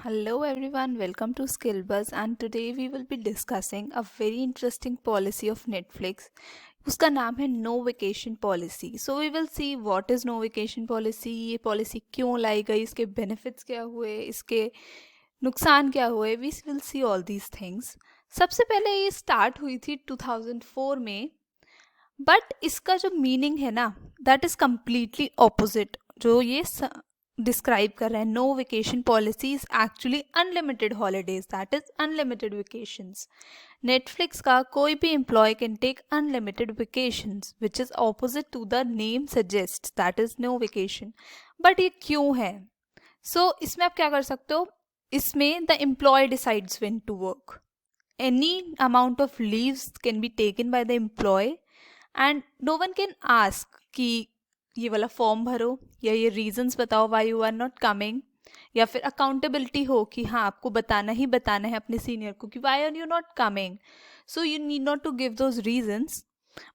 Hello everyone, welcome to Skillbuzz and today we will be discussing a very interesting policy of Netflix. उसका नाम है no vacation policy. So we will see what is no vacation policy, ये policy क्यों लाई गई, इसके benefits क्या हुए, इसके नुकसान क्या हुए. We will see all these things. सबसे पहले ये स्टार्ट हुई थी 2004 में, बट इसका जो मीनिंग है ना दैट इज़ कम्प्लीटली ऑपोजिट. जो ये डिस्क्राइब कर रहे हैं no vacation policy is actually unlimited holidays, that is unlimited vacations. Netflix का कोई भी employee can take unlimited vacations which is opposite to the name suggest, that is no vacation. But ये क्यों है? इसमें आप क्या कर सकते हो, इसमें the employee decides when to work. Any amount of leaves can be taken by the employee and no one can ask कि ये वाला फॉर्म भरो या ये रीजंस बताओ why you are not coming, या फिर अकाउंटेबिलिटी हो कि हाँ आपको बताना ही बताना है अपने सीनियर को कि why are you not coming. So you need not to give those reasons.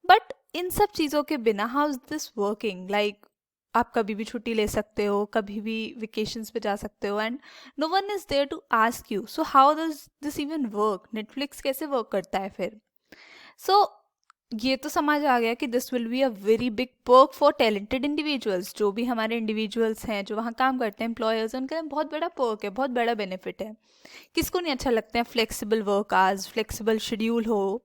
But इन सब चीज़ों के बिना how is this working? Like आप कभी भी छुट्टी ले सकते हो, कभी भी वेकेशंस पे जा सकते हो and no one is there to ask you. So how does this even work? Netflix कैसे वर्क करता है फिर? सो ये तो समझ आ गया कि this will be a very big perk for talented individuals. जो भी हमारे इंडिविजुअल्स हैं जो वहाँ काम करते हैं, एम्प्लॉयर्स, उनके लिए बहुत बड़ा पर्क है, बहुत बड़ा बेनिफिट है. किसको नहीं अच्छा लगता है flexible work hours, flexible schedule हो.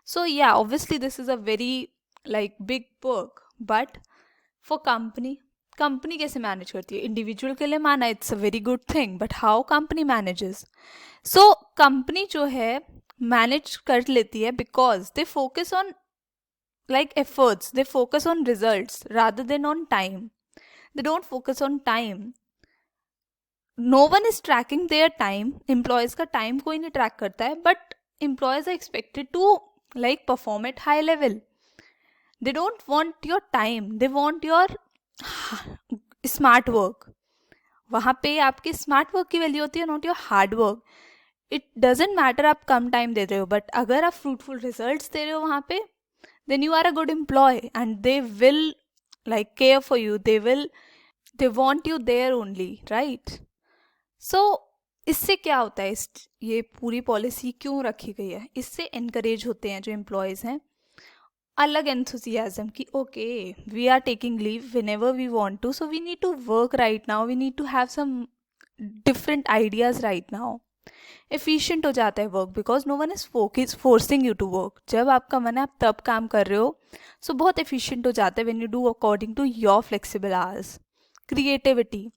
सो या obviously this is a very like big perk. But for company कैसे मैनेज करती है? इंडिविजुअल के लिए माना it's a very good thing, but how company manages? So company जो है मैनेज कर लेती है because they focus on like efforts, they focus on results rather than on time. They don't focus on time. No one is tracking their time. Employees का time कोई नहीं track करता है, but employees are expected to like perform at high level. They don't want your time, they want your smart work. वहाँ पे आपके smart work की value होती है, not your hard work. It doesn't matter आप कम time दे रहे हो, but अगर आप फ्रूटफुल रिजल्ट्स दे रहे हो वहाँ पे, then you are a good employee and they will like care for you, they want you there only, right? So इससे क्या होता है, ये पूरी पॉलिसी क्यों रखी गई है? इससे एनकरेज होते हैं जो एम्प्लॉयज़ हैं अलग एंथुजियाज्म कि okay we are taking leave whenever we want to, so we need to work right now, we need to have some different ideas right now. Efficient हो जाता है work because no one is forcing you to work. जब आपका मन है आप तब काम कर रहे हो, सो बहुत एफिशिएंट हो जाता है when you do according to your flexible hours. Creativity,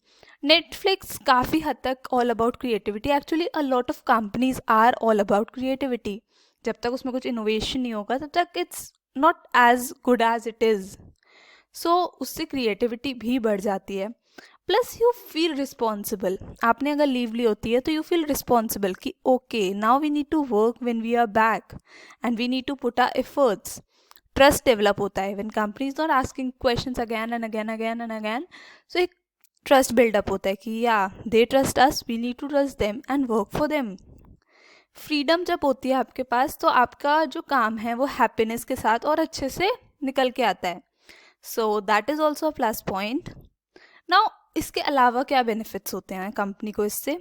Netflix काफ़ी हद तक all about creativity. Actually a lot of companies are all about creativity. जब तक उसमें कुछ इनोवेशन नहीं होगा तब तक it's not as good as it is. So उससे क्रिएटिविटी भी बढ़ जाती है. Plus you feel responsible. आपने अगर लीव ली होती है तो यू फील रिस्पॉन्सिबल कि okay now we need to work when we are back and we need to put our efforts. Trust develop होता है when company is not asking questions again and again again and again. So एक trust buildup होता है कि yeah they trust us, we need to trust them and work for them. Freedom जब होती है आपके पास तो आपका जो काम है वो हैप्पीनेस के साथ और अच्छे से निकल के आता है. So that is also a plus point. Now इसके अलावा क्या बेनिफिट्स होते हैं कंपनी को इससे?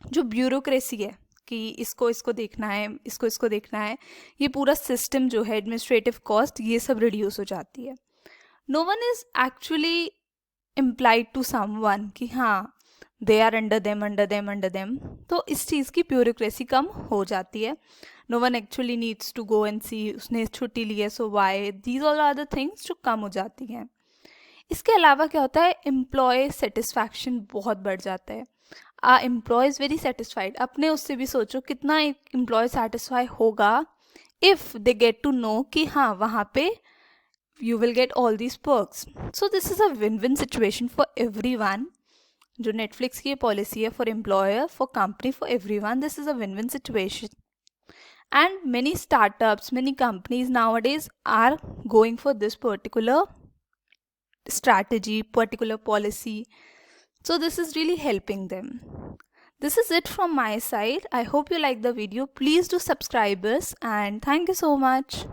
जो ब्यूरोक्रेसी है कि इसको इसको देखना है, इसको इसको देखना है, ये पूरा सिस्टम जो है, एडमिनिस्ट्रेटिव कॉस्ट, ये सब रिड्यूस हो जाती है. No one is actually implied to someone कि हाँ they are under them under them under them. तो इस चीज़ की ब्यूरोक्रेसी कम हो जाती है. No one actually needs to go and see उसने छुट्टी ली है so why, these all are the things जो कम हो जाती हैं. इसके अलावा क्या होता है, एम्प्लॉय सेटिस्फैक्शन बहुत बढ़ जाता है. Employee is very satisfied. अपने उससे भी सोचो कितना एक एम्प्लॉय सेटिस्फाई होगा if they get to know कि हाँ वहाँ पे you will get all these perks. So this is a win win situation for everyone. जो नेटफ्लिक्स की ये पॉलिसी है for employer, for company, for everyone, this is a win win situation. And many startups, many companies nowadays are going for this particular strategy, particular policy. So this is really helping them. This is it from my side. I hope you like the video. Please do subscribe us and thank you so much.